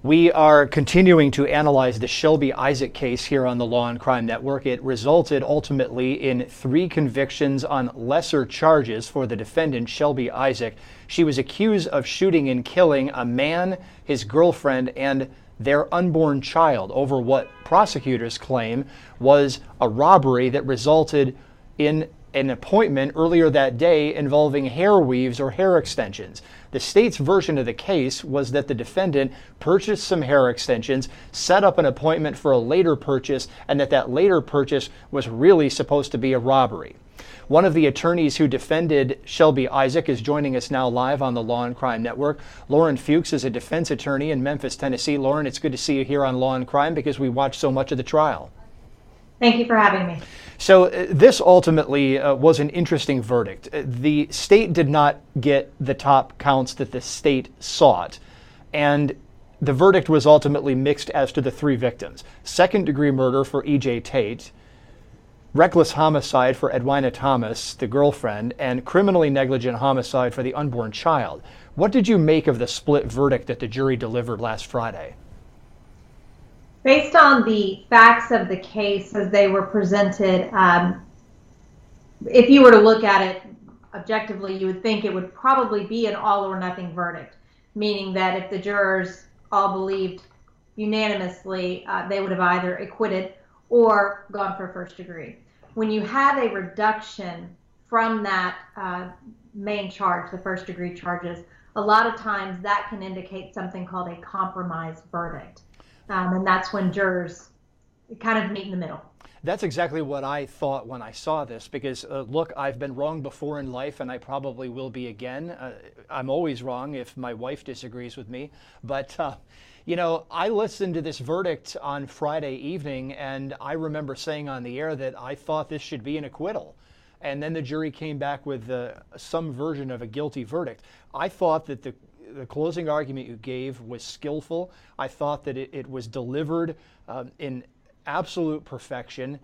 We are continuing to analyze the Shelby Isaac case here on the Law and Crime Network. It resulted ultimately in 3 convictions on lesser charges for the defendant, Shelby Isaac. She was accused of shooting and killing a man, his girlfriend, and their unborn child over what prosecutors claim was a robbery that resulted in an appointment earlier that day involving hair weaves or hair extensions. The state's version of the case was that the defendant purchased some hair extensions, set up an appointment for a later purchase, and that later purchase was really supposed to be a robbery. One of the attorneys who defended Shelby Isaac is joining us now live on the Law and Crime Network. Lauren Fuchs is a defense attorney in Memphis, Tennessee. Lauren, it's good to see you here on Law and Crime because we watched so much of the trial. Thank you for having me. So this ultimately was an interesting verdict. The state did not get the top counts that the state sought, and the verdict was ultimately mixed as to the 3 victims. Second-degree murder for E.J. Tate, reckless homicide for Edwina Thomas, the girlfriend, and criminally negligent homicide for the unborn child. What did you make of the split verdict that the jury delivered last Friday? Based on the facts of the case as they were presented, if you were to look at it objectively, you would think it would probably be an all or nothing verdict, meaning that if the jurors all believed unanimously, they would have either acquitted or gone for first degree. When you have a reduction from that main charge, the first degree charges, a lot of times that can indicate something called a compromised verdict. And that's when jurors kind of meet in the middle. That's exactly what I thought when I saw this, because look, I've been wrong before in life and I probably will be again. I'm always wrong if my wife disagrees with me. But, you know, I listened to this verdict on Friday evening and I remember saying on the air that I thought this should be an acquittal. And then the jury came back with some version of a guilty verdict. I thought that the closing argument you gave was skillful. I thought that it was delivered in absolute perfection,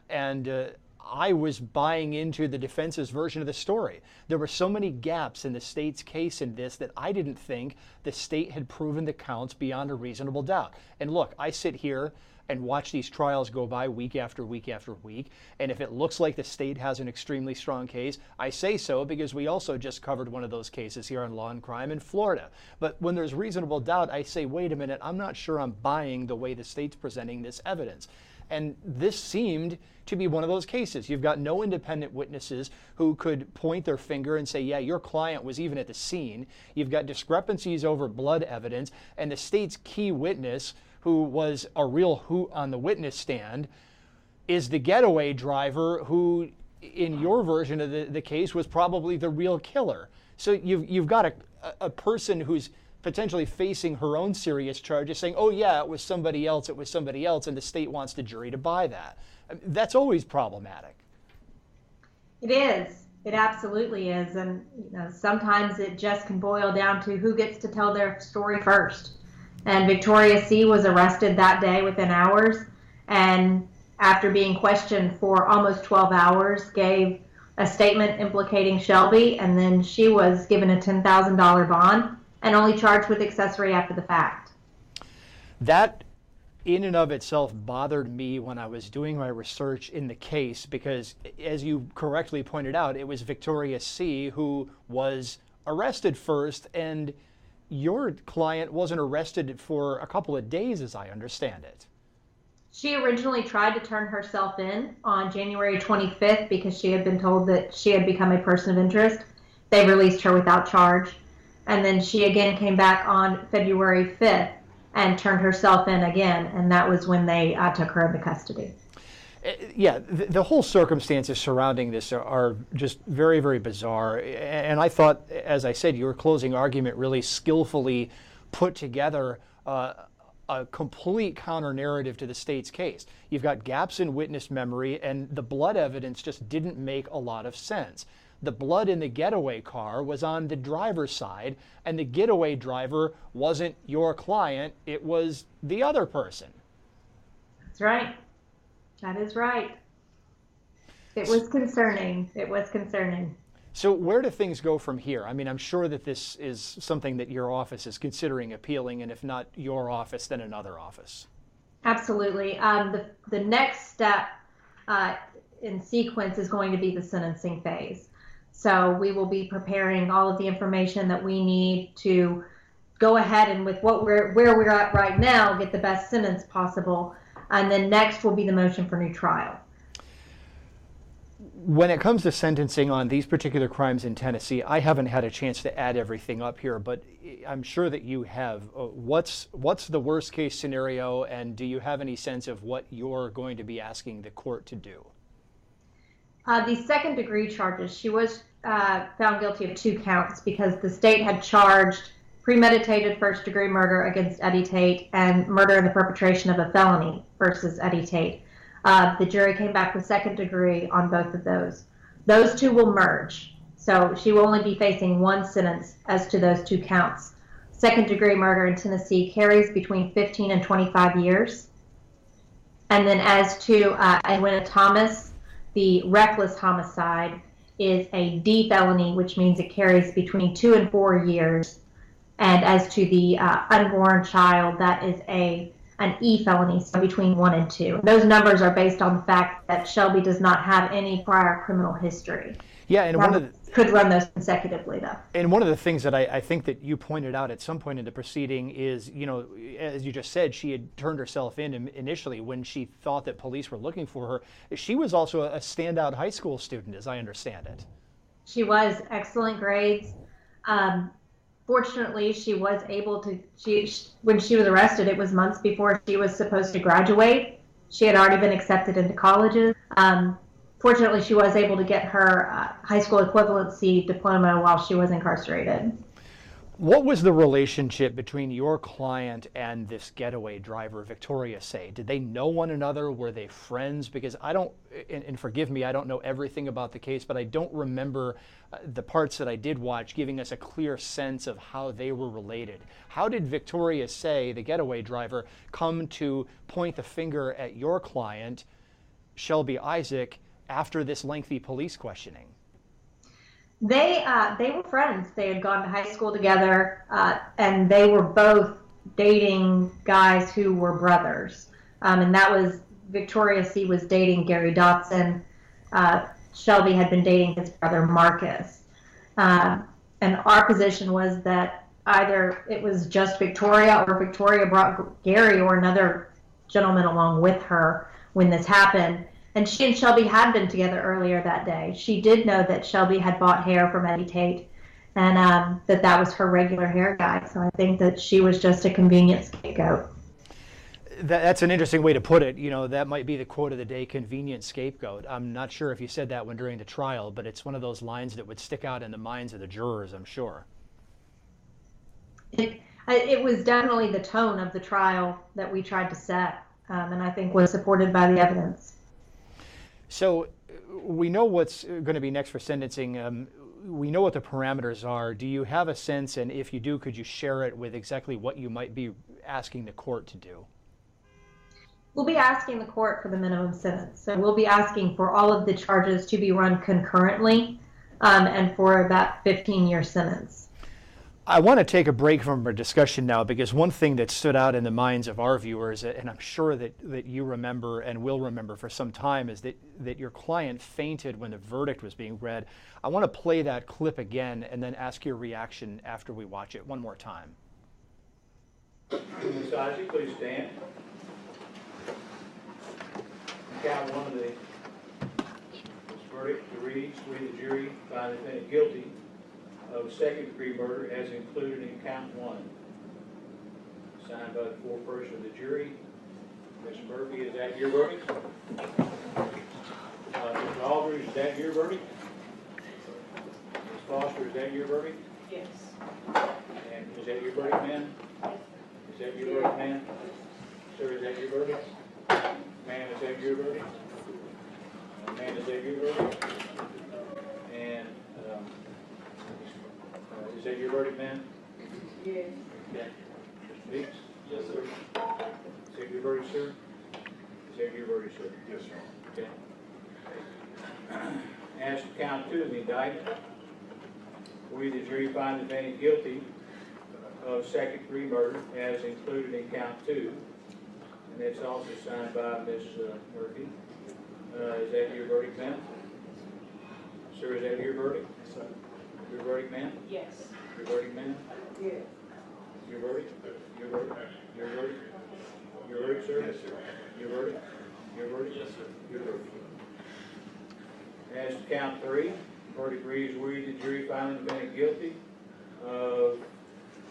and I was buying into the defense's version of the story. There were so many gaps in the state's case in this that I didn't think the state had proven the counts beyond a reasonable doubt. And look, I sit here and watch these trials go by week after week after week. And if it looks like the state has an extremely strong case, I say so because we also just covered one of those cases here on Law and Crime in Florida. But when there's reasonable doubt, I say, wait a minute, I'm not sure I'm buying the way the state's presenting this evidence. And this seemed to be one of those cases. You've got no independent witnesses who could point their finger and say, yeah, your client was even at the scene. You've got discrepancies over blood evidence, and the state's key witness, who was a real hoot on the witness stand, is the getaway driver who, in your version of the case, was probably the real killer. So you've got a person who's potentially facing her own serious charges saying, oh yeah, it was somebody else, and the state wants the jury to buy that. That's always problematic. It is. It absolutely is. And you know, sometimes it just can boil down to who gets to tell their story first. And Victoria C. was arrested that day within hours, and after being questioned for almost 12 hours, gave a statement implicating Shelby, and then she was given a $10,000 bond and only charged with accessory after the fact. That in and of itself bothered me when I was doing my research in the case because, as you correctly pointed out, it was Victoria C. who was arrested first, and your client wasn't arrested for a couple of days, as I understand it. She originally tried to turn herself in on January 25th because she had been told that she had become a person of interest. They released her without charge. And then she again came back on February 5th and turned herself in again. And that was when they took her into custody. Yeah, the whole circumstances surrounding this are just very, very bizarre. And I thought, as I said, your closing argument really skillfully put together a complete counter-narrative to the state's case. You've got gaps in witness memory, and the blood evidence just didn't make a lot of sense. The blood in the getaway car was on the driver's side, and the getaway driver wasn't your client, it was the other person. That's right. That is right. It was concerning. It was concerning. So where do things go from here? I mean, I'm sure that this is something that your office is considering appealing, and if not your office, then another office. Absolutely. The next step in sequence is going to be the sentencing phase. So we will be preparing all of the information that we need to go ahead and, with where we're at right now, get the best sentence possible. And then next will be the motion for new trial. When it comes to sentencing on these particular crimes in Tennessee, I haven't had a chance to add everything up here, but I'm sure that you have. What's the worst case scenario, and do you have any sense of what you're going to be asking the court to do? The second degree charges, she was found guilty of 2 counts because the state had charged premeditated first degree murder against Eddie Tate and murder in the perpetration of a felony versus Eddie Tate. The jury came back with second degree on both of those. Those 2 will merge. So she will only be facing 1 sentence as to those 2 counts. Second degree murder in Tennessee carries between 15 and 25 years. And then as to Edwina Thomas, the reckless homicide is a D felony, which means it carries between 2 and 4 years. And as to the unborn child, that is an E felony, so between 1 and 2. Those numbers are based on the fact that Shelby does not have any prior criminal history. Yeah, and could run those consecutively, though. And one of the things that I think that you pointed out at some point in the proceeding is, as you just said, she had turned herself in initially when she thought that police were looking for her. She was also a standout high school student, as I understand it. She was excellent grades. Fortunately, she was able to, when she was arrested, it was months before she was supposed to graduate. She had already been accepted into colleges. Fortunately, she was able to get her high school equivalency diploma while she was incarcerated. What was the relationship between your client and this getaway driver, Victoria Say? Did they know one another? Were they friends? Because I don't, and forgive me, I don't know everything about the case, but I don't remember the parts that I did watch giving us a clear sense of how they were related. How did Victoria Say, the getaway driver, come to point the finger at your client, Shelby Isaac, after this lengthy police questioning? They were friends. They had gone to high school together, and they were both dating guys who were brothers. And that was, Victoria C. was dating Gary Dotson. Shelby had been dating his brother Marcus. And our position was that either it was just Victoria, or Victoria brought Gary or another gentleman along with her when this happened. And she and Shelby had been together earlier that day. She did know that Shelby had bought hair from Eddie Tate, and that was her regular hair guy. So I think that she was just a convenient scapegoat. That's an interesting way to put it. That might be the quote of the day, convenient scapegoat. I'm not sure if you said that one during the trial, but it's one of those lines that would stick out in the minds of the jurors, I'm sure. It was definitely the tone of the trial that we tried to set, and I think was supported by the evidence. So we know what's going to be next for sentencing. We know what the parameters are. Do you have a sense, and if you do, could you share it with exactly what you might be asking the court to do? We'll be asking the court for the minimum sentence. So we'll be asking for all of the charges to be run concurrently, and for that 15-year sentence. I want to take a break from our discussion now, because one thing that stood out in the minds of our viewers, and I'm sure that you remember and will remember for some time, is that your client fainted when the verdict was being read. I want to play that clip again and then ask your reaction after we watch it one more time. Ms. Isaac, please stand. Count one of this verdict reads, we the jury find the defendant guilty of second-degree murder as included in count 1. Signed by the foreperson of the jury. Ms. Murphy, is that your verdict? Mr. Aldridge, is that your verdict? Ms. Foster, is that your verdict? Yes. And is that your verdict, ma'am? Is that your verdict, ma'am? Sir, is that your verdict? Ma'am, is that your verdict? Ma'am, is that your verdict? And is that your verdict, ma'am? Yes. Okay. Mr. Fuchs? Yes, sir. Is that your verdict, sir? Is that your verdict, sir? Yes, sir. Okay. As to count 2 of the indictment, We, the jury, find the defendant guilty of second-degree murder as included in count 2. And it's also signed by Ms. Murphy. Is that your verdict, ma'am? Sir, is that your verdict? Yes, sir. Your verdict, ma'am? Yes. Your verdict, ma'am? Yes. Your verdict? Your verdict? Your verdict? Your verdict, sir? Yes, sir. Your verdict? Your verdict? Yes, sir. Your verdict. As to count 3, verdict reads, we, the jury, find the defendant guilty of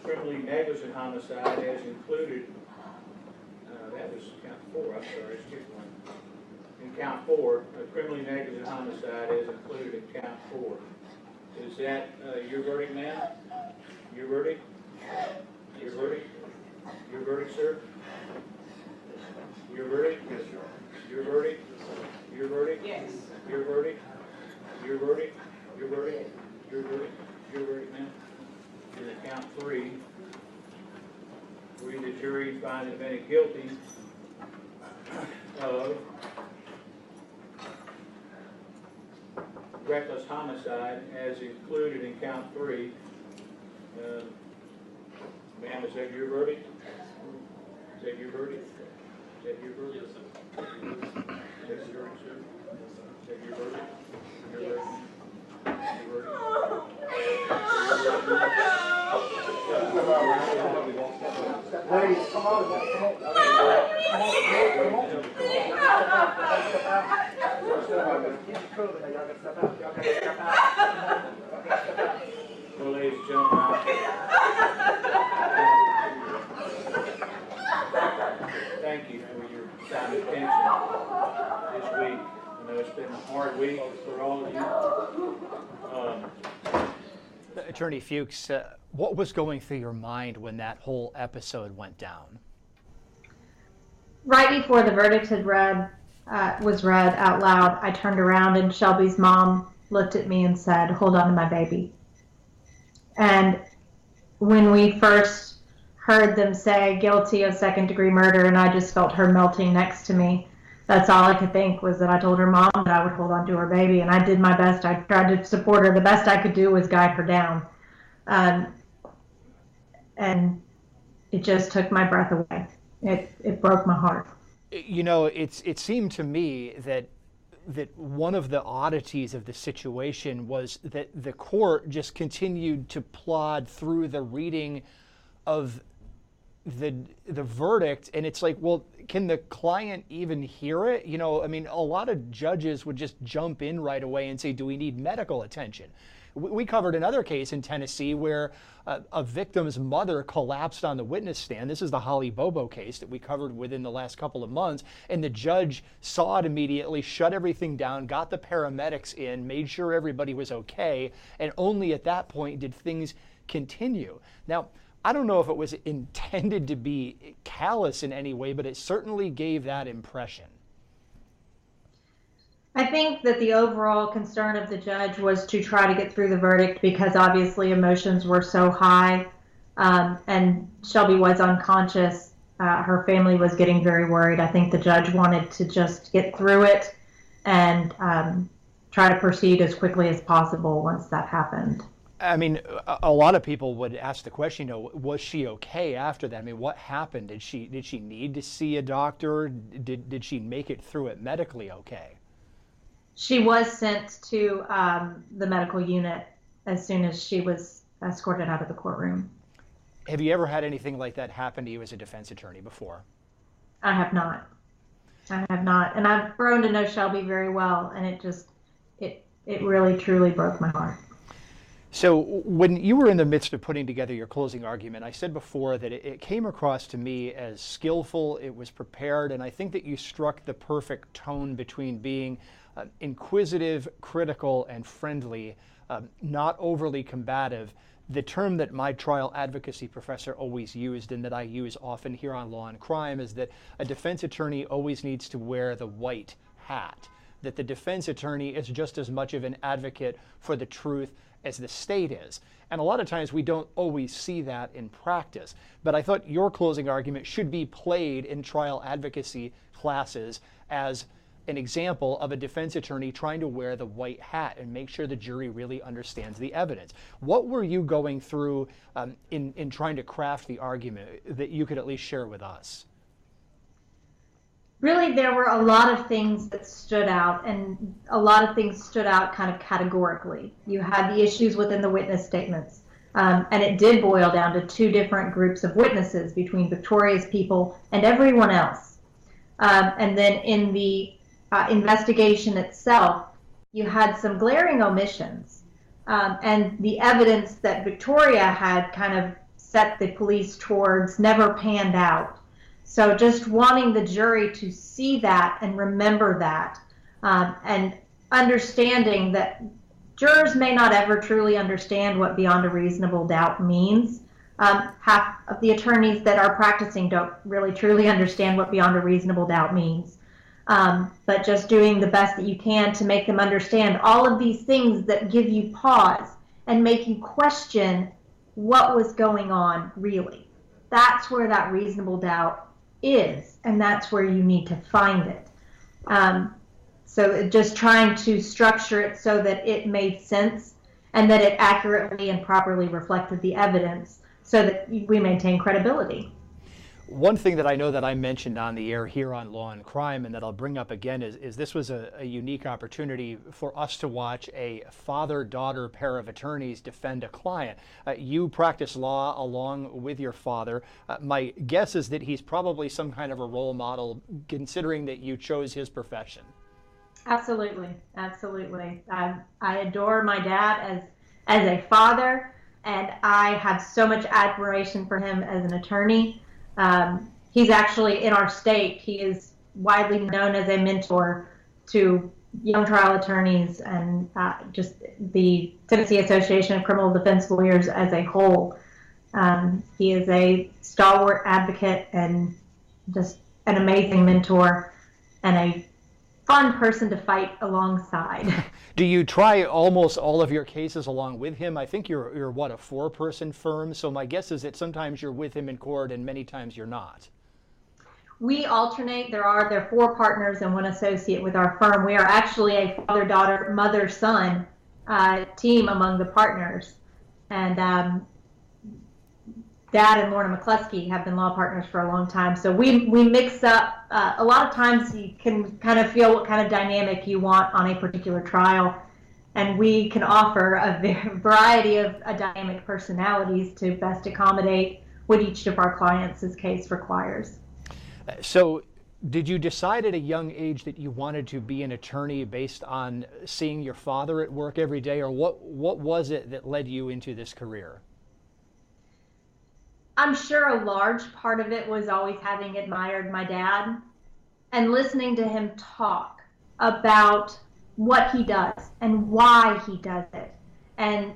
criminally negligent homicide as included. That was count 4. I'm sorry, I skipped one. In count 4, a criminally negligent homicide is included in count 4. Is that your verdict, ma'am? Your verdict? Your verdict? Your verdict, sir? Your verdict? Yes, sir. Your verdict? Your verdict? Yes. Your verdict? Your verdict? Your verdict? Your verdict? Your verdict, ma'am? In count 3, we, the jury, find the defendant guilty of reckless homicide as included in count 3. Ma'am, is that your verdict? Is that your verdict? Is that your verdict? Yes, sir. Is that your verdict, sir? Is that your verdict? Your verdict? Your verdict? Ladies, come on. Well, ladies and gentlemen, thank you for your time and attention this week. I know it's been a hard week for all of you. Attorney Fuchs, what was going through your mind when that whole episode went down? Right before the verdict was read out loud, I turned around and Shelby's mom looked at me and said, "Hold on to my baby." And when we first heard them say guilty of second-degree murder, and I just felt her melting next to me, that's all I could think was that I told her mom that I would hold on to her baby, and I did my best. I tried to support her. The best I could do was guide her down. And it just took my breath away. It broke my heart. You know, it seemed to me that one of the oddities of the situation was that the court just continued to plod through the reading of the verdict, and it's like, well, can the client even hear it? You know, I mean, a lot of judges would just jump in right away and say, do we need medical attention? We covered another case in Tennessee where a victim's mother collapsed on the witness stand. This is the Holly Bobo case that we covered within the last couple of months. And the judge saw it immediately, shut everything down, got the paramedics in, made sure everybody was okay. And only at that point did things continue. Now, I don't know if it was intended to be callous in any way, but it certainly gave that impression. I think that the overall concern of the judge was to try to get through the verdict because obviously emotions were so high, and Shelby was unconscious. Her family was getting very worried. I think the judge wanted to just get through it and try to proceed as quickly as possible once that happened. I mean, a lot of people would ask the question, you know, was she okay after that? I mean, what happened? Did she need to see a doctor? Did she make it through it medically okay? She was sent to the medical unit as soon as she was escorted out of the courtroom. Have you ever had anything like that happen to you as a defense attorney before? I have not. I have not. And I've grown to know Shelby very well, and it really, truly broke my heart. So when you were in the midst of putting together your closing argument, I said before that it came across to me as skillful, it was prepared, and I think that you struck the perfect tone between being inquisitive, critical, and friendly, not overly combative. The term that my trial advocacy professor always used and that I use often here on Law and Crime is that a defense attorney always needs to wear the white hat, that the defense attorney is just as much of an advocate for the truth as the state is. And a lot of times we don't always see that in practice. But I thought your closing argument should be played in trial advocacy classes as an example of a defense attorney trying to wear the white hat and make sure the jury really understands the evidence. What were you going through in trying to craft the argument that you could at least share with us? Really, there were a lot of things that stood out, and a lot of things stood out kind of categorically. You had the issues within the witness statements, and it did boil down to two different groups of witnesses between Victoria's people and everyone else. And then in the investigation itself, you had some glaring omissions, and the evidence that Victoria had kind of set the police towards never panned out. So just wanting the jury to see that and remember that, and understanding that jurors may not ever truly understand what beyond a reasonable doubt means. Half of the attorneys that are practicing don't really truly understand what beyond a reasonable doubt means. But just doing the best that you can to make them understand all of these things that give you pause and make you question what was going on really. That's where that reasonable doubt is, and that's where you need to find it. So just trying to structure it so that it made sense and that it accurately and properly reflected the evidence so that we maintain credibility. One thing that I know that I mentioned on the air here on Law and Crime, and that I'll bring up again, is this was a unique opportunity for us to watch a father-daughter pair of attorneys defend a client. You practice law along with your father. My guess is that he's probably some kind of a role model, considering that you chose his profession. Absolutely, absolutely. I adore my dad as a father, and I have so much admiration for him as an attorney. He's actually in our state. He is widely known as a mentor to young trial attorneys and just the Tennessee Association of Criminal Defense Lawyers as a whole. He is a stalwart advocate and just an amazing mentor and a fun person to fight alongside. Do you try almost all of your cases along with him? I think you're what, a four-person firm? So my guess is that sometimes you're with him in court and many times you're not. We alternate. There are four partners and one associate with our firm. We are actually a father-daughter, mother-son team among the partners. And Dad and Lorna McCluskey have been law partners for a long time. So we mix up. A lot of times you can kind of feel what kind of dynamic you want on a particular trial. And we can offer a variety of dynamic personalities to best accommodate what each of our clients' case requires. So did you decide at a young age that you wanted to be an attorney based on seeing your father at work every day? Or what was it that led you into this career? I'm sure a large part of it was always having admired my dad and listening to him talk about what he does and why he does it, and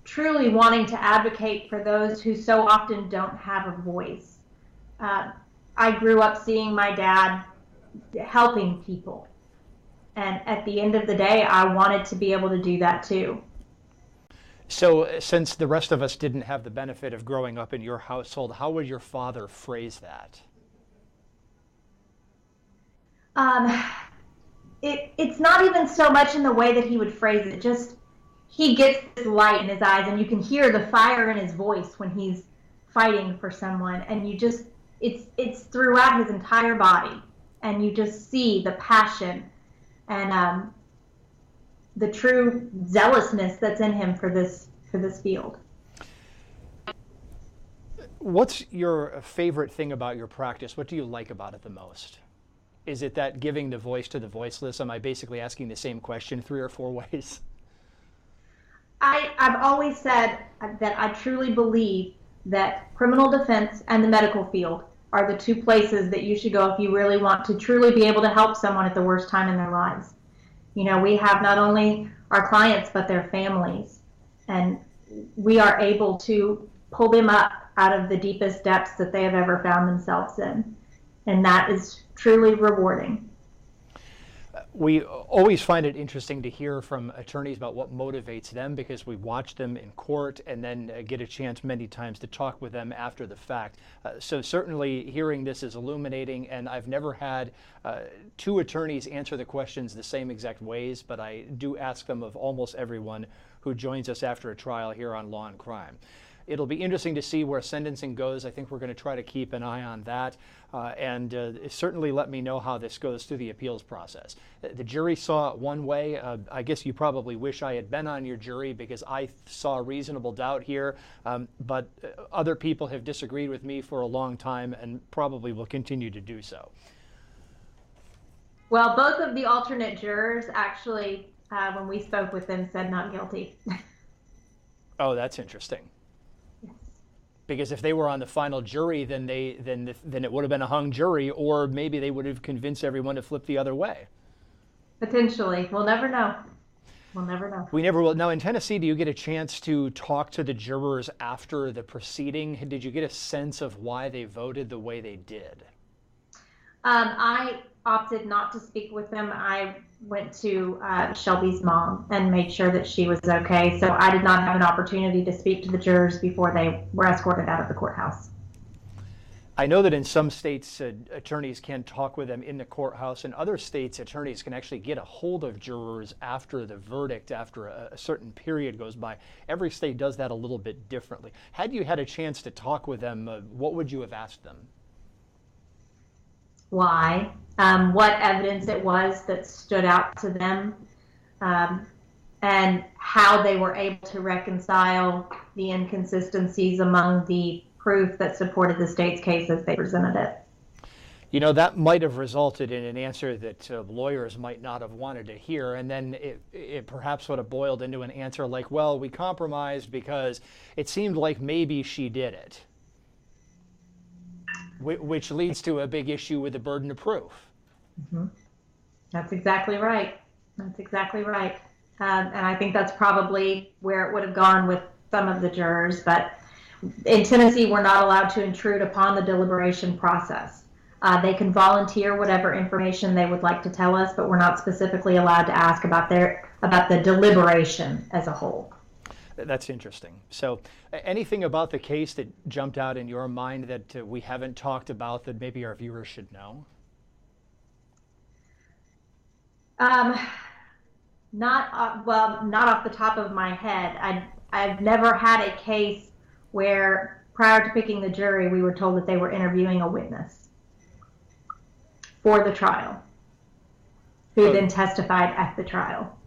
truly wanting to advocate for those who so often don't have a voice. I grew up seeing my dad helping people, and at the end of the day, I wanted to be able to do that too. So since the rest of us didn't have the benefit of growing up in your household, how would your father phrase that? It's not even so much in the way that he would phrase it, just he gets this light in his eyes and you can hear the fire in his voice when he's fighting for someone, and you just, it's throughout his entire body, and you just see the passion and the true zealousness that's in him for this field. What's your favorite thing about your practice? What do you like about it the most? Is it that giving the voice to the voiceless? Am I basically asking the same question 3 or 4 ways? I've always said that I truly believe that criminal defense and the medical field are the two places that you should go if you really want to truly be able to help someone at the worst time in their lives. You know, we have not only our clients, but their families, and we are able to pull them up out of the deepest depths that they have ever found themselves in. And that is truly rewarding. We always find it interesting to hear from attorneys about what motivates them because we watch them in court and then get a chance many times to talk with them after the fact. So certainly hearing this is illuminating, and I've never had two attorneys answer the questions the same exact ways, but I do ask them of almost everyone who joins us after a trial here on Law and Crime. It'll be interesting to see where sentencing goes. I think we're going to try to keep an eye on that. And certainly let me know how this goes through the appeals process. The jury saw it one way. I guess you probably wish I had been on your jury because I saw reasonable doubt here. But other people have disagreed with me for a long time and probably will continue to do so. Well, both of the alternate jurors actually, when we spoke with them, said not guilty. Oh, that's interesting. Because if they were on the final jury, then it would have been a hung jury, or maybe they would have convinced everyone to flip the other way. Potentially. We'll never know. We'll never know. We never will. Now, in Tennessee, do you get a chance to talk to the jurors after the proceeding? Did you get a sense of why they voted the way they did? I opted not to speak with them. I went to Shelby's mom and made sure that she was okay. So I did not have an opportunity to speak to the jurors before they were escorted out of the courthouse. I know that in some states, attorneys can talk with them in the courthouse. In other states, attorneys can actually get a hold of jurors after the verdict, after a certain period goes by. Every state does that a little bit differently. Had you had a chance to talk with them, what would you have asked them? Why, what evidence it was that stood out to them, and how they were able to reconcile the inconsistencies among the proof that supported the state's case as they presented it. You know, that might have resulted in an answer that lawyers might not have wanted to hear, and then it perhaps would have boiled into an answer like, well, we compromised because it seemed like maybe she did it. Which leads to a big issue with the burden of proof. Mm-hmm. That's exactly right. That's exactly right. And I think that's probably where it would have gone with some of the jurors. But in Tennessee, we're not allowed to intrude upon the deliberation process. They can volunteer whatever information they would like to tell us, but we're not specifically allowed to ask about the deliberation as a whole. That's interesting. So anything about the case that jumped out in your mind that we haven't talked about that maybe our viewers should know? Not off the top of my head. I've never had a case where prior to picking the jury, we were told that they were interviewing a witness for the trial, who then testified at the trial.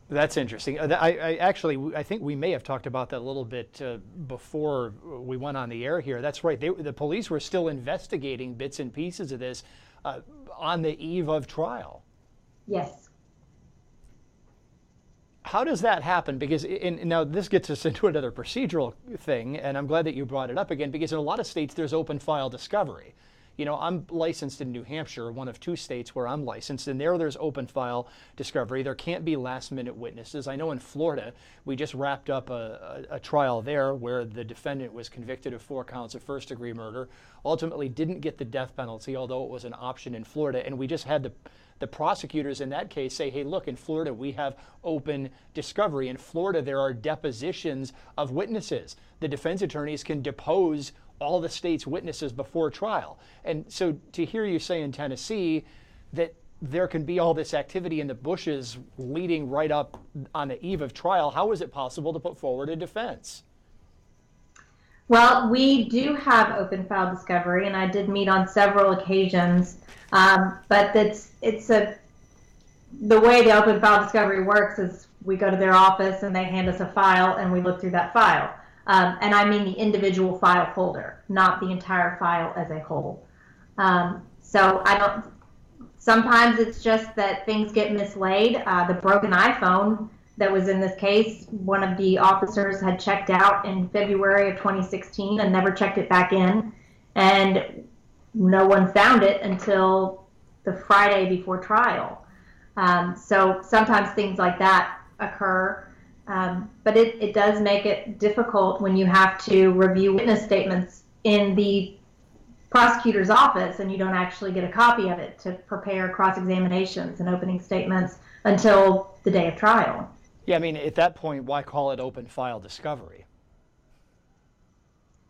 That's interesting. I think we may have talked about that a little bit before we went on the air here. That's right. The police were still investigating bits and pieces of this on the eve of trial. Yes. How does that happen? Because now this gets us into another procedural thing, and I'm glad that you brought it up again, because in a lot of states there's open file discovery. You know, I'm licensed in New Hampshire, one of two states where I'm licensed, and there's open file discovery. There can't be last minute witnesses. I know in Florida, we just wrapped up a trial there where the defendant was convicted of 4 counts of first-degree murder, ultimately didn't get the death penalty, although it was an option in Florida, and we just had the prosecutors in that case say, hey, look, in Florida, we have open discovery. In Florida, there are depositions of witnesses. The defense attorneys can depose all the state's witnesses before trial. And so to hear you say in Tennessee that there can be all this activity in the bushes leading right up on the eve of trial, how is it possible to put forward a defense? Well, we do have open file discovery, and I did meet on several occasions. But the way the open file discovery works is we go to their office and they hand us a file and we look through that file. And I mean the individual file folder, not the entire file as a whole. So sometimes it's just that things get mislaid. The broken iPhone that was in this case, one of the officers had checked out in February of 2016 and never checked it back in. And no one found it until the Friday before trial. So sometimes things like that occur. But it does make it difficult when you have to review witness statements in the prosecutor's office and you don't actually get a copy of it to prepare cross-examinations and opening statements until the day of trial. Yeah, I mean, at that point, why call it open file discovery?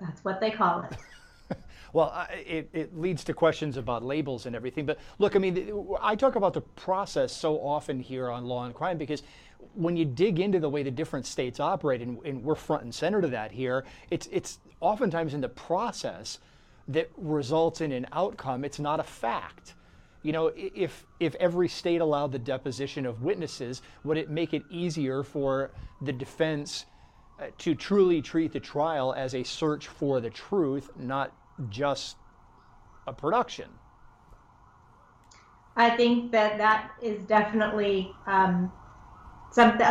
That's what they call it. Well, it leads to questions about labels and everything. But look, I mean, I talk about the process so often here on Law and Crime because when you dig into the way the different states operate, and we're front and center to that here, it's oftentimes in the process that results in an outcome. It's not a fact. You know, if every state allowed the deposition of witnesses, would it make it easier for the defense to truly treat the trial as a search for the truth, not just a production? I think that is definitely a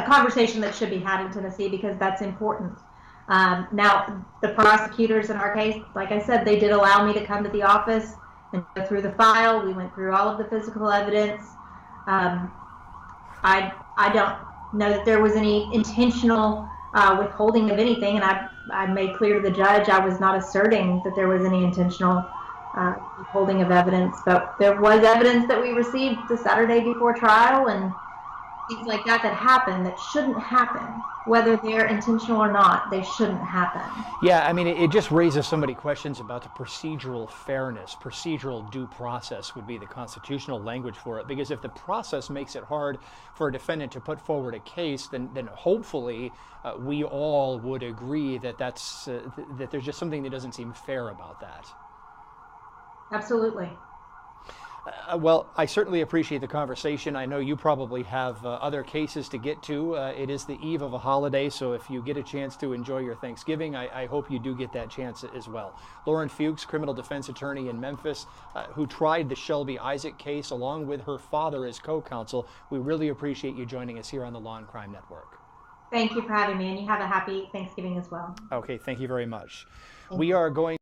conversation that should be had in Tennessee because that's important. Now, the prosecutors in our case, like I said, they did allow me to come to the office and go through the file. We went through all of the physical evidence. I don't know that there was any intentional withholding of anything, and I made clear to the judge I was not asserting that there was any intentional withholding of evidence, but there was evidence that we received the Saturday before trial and things like that happen that shouldn't happen. Whether they're intentional or not, they shouldn't happen. Yeah, I mean, it just raises so many questions about the procedural fairness. Procedural due process would be the constitutional language for it, because if the process makes it hard for a defendant to put forward a case, then hopefully we all would agree that that there's just something that doesn't seem fair about that. Absolutely. Well, I certainly appreciate the conversation. I know you probably have other cases to get to. It is the eve of a holiday, so if you get a chance to enjoy your Thanksgiving, I hope you do get that chance as well. Lauren Fuchs, criminal defense attorney in Memphis, who tried the Shelby Isaac case along with her father as co-counsel. We really appreciate you joining us here on the Law and Crime Network. Thank you for having me, and you have a happy Thanksgiving as well. Okay, thank you very much. We are going